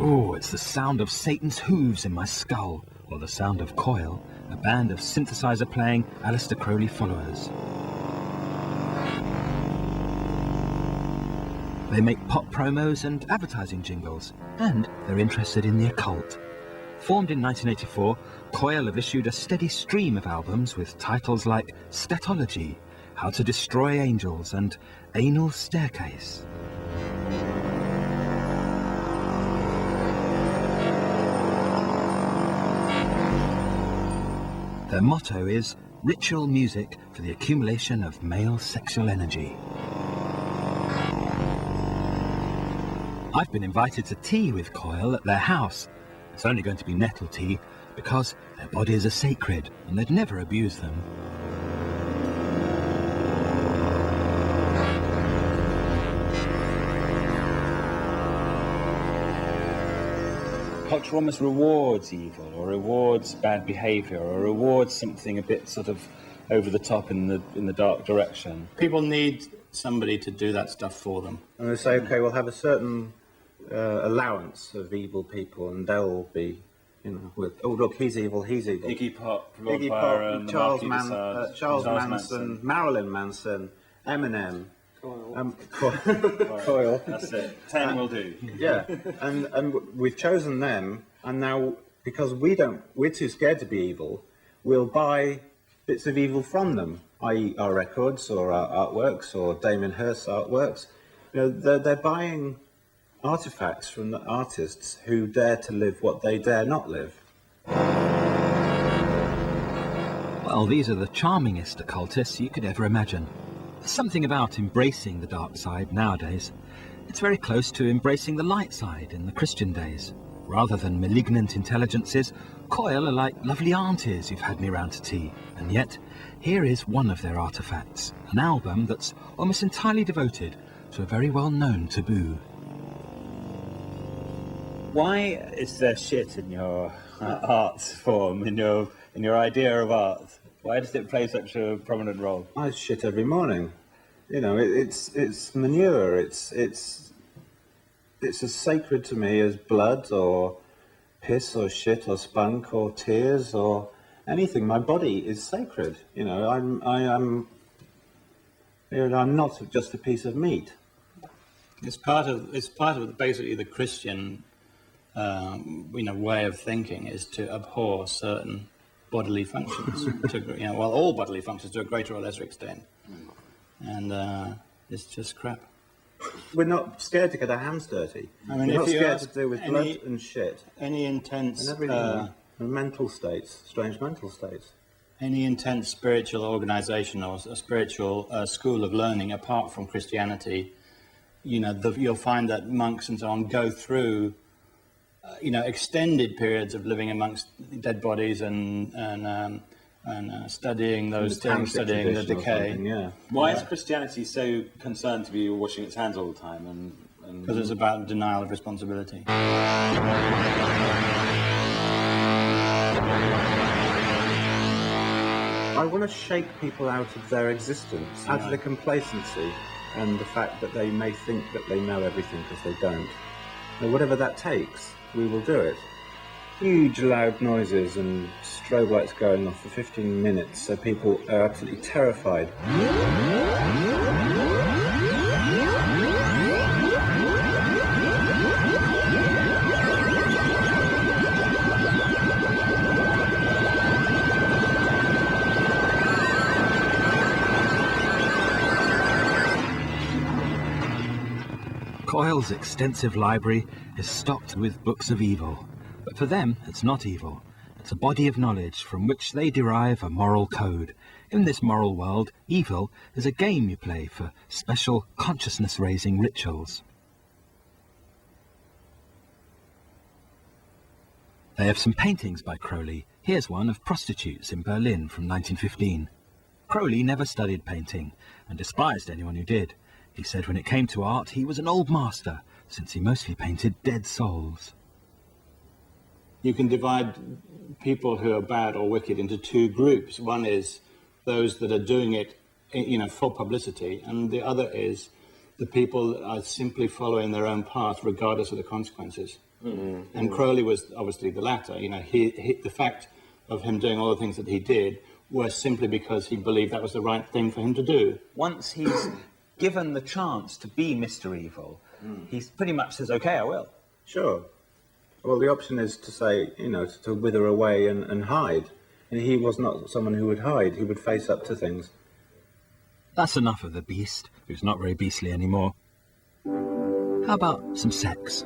Oh, it's the sound of Satan's hooves in my skull, or the sound of Coil, a band of synthesizer-playing Aleister Crowley followers. They make pop promos and advertising jingles, and they're interested in the occult. Formed in 1984, Coil have issued a steady stream of albums with titles like Scatology, How to Destroy Angels, and Anal Staircase. Their motto is ritual music for the accumulation of male sexual energy. I've been invited to tea with Coil at their house. It's only going to be nettle tea because their bodies are sacred and they'd never abuse them. Culture almost rewards evil, or rewards bad behaviour, or rewards something a bit sort of over the top in the dark direction. People need somebody to do that stuff for them. And they say, okay, we'll have a certain allowance of evil people, and they'll be, you know, with, oh look, he's evil, he's evil. Iggy Pop, Charles Manson, Marilyn Manson, Eminem. Coil. That's it. 10 will do. Yeah, and we've chosen them, and now because we're too scared to be evil, we'll buy bits of evil from them, i.e. our records or our artworks or Damien Hirst's artworks. You know, they're buying artifacts from the artists who dare to live what they dare not live. Well, these are the charmingest occultists you could ever imagine. There's something about embracing the dark side nowadays. It's very close to embracing the light side in the Christian days. Rather than malignant intelligences, Coil are like lovely aunties who've had me round to tea. And yet, here is one of their artefacts, an album that's almost entirely devoted to a very well-known taboo. Why is there shit in your art form, in your idea of art? Why does it play such a prominent role? I shit every morning. You know, it's manure. It's as sacred to me as blood or piss or shit or spunk or tears or anything. My body is sacred. You know, I'm not just a piece of meat. It's part of basically the Christian, way of thinking is to abhor certain bodily functions, all bodily functions to a greater or lesser extent, and it's just crap. We're not scared to get our hands dirty. I mean, we're not scared to deal with blood and shit. Any intense and everything, mental states, strange mental states. Any intense spiritual organisation or a spiritual school of learning apart from Christianity, you'll find that monks and so on go through extended periods of living amongst dead bodies and studying those things, studying the decay. Why is Christianity so concerned to be washing its hands all the time? Because it's about denial of responsibility. I want to shake people out of their existence, out of their complacency and the fact that they may think that they know everything because they don't. Now, whatever that takes, we will do it. Huge loud noises and strobe lights going off for 15 minutes so people are absolutely terrified. Coil's extensive library is stocked with books of evil. But for them, it's not evil. It's a body of knowledge from which they derive a moral code. In this moral world, evil is a game you play for special consciousness-raising rituals. They have some paintings by Crowley. Here's one of prostitutes in Berlin from 1915. Crowley never studied painting and despised anyone who did. He said when it came to art, he was an old master, since he mostly painted dead souls. You can divide people who are bad or wicked into two groups. One is those that are doing it, for publicity, and the other is the people that are simply following their own path regardless of the consequences. And Crowley was obviously the latter. You know, the fact of him doing all the things that he did was simply because he believed that was the right thing for him to do. Once he's given the chance to be Mr. Evil, he pretty much says, "Okay, I will." Sure. Well, the option is to say, you know, to wither away and hide. And he was not someone who would hide. He would face up to things. That's enough of the beast, who's not very beastly anymore. How about some sex?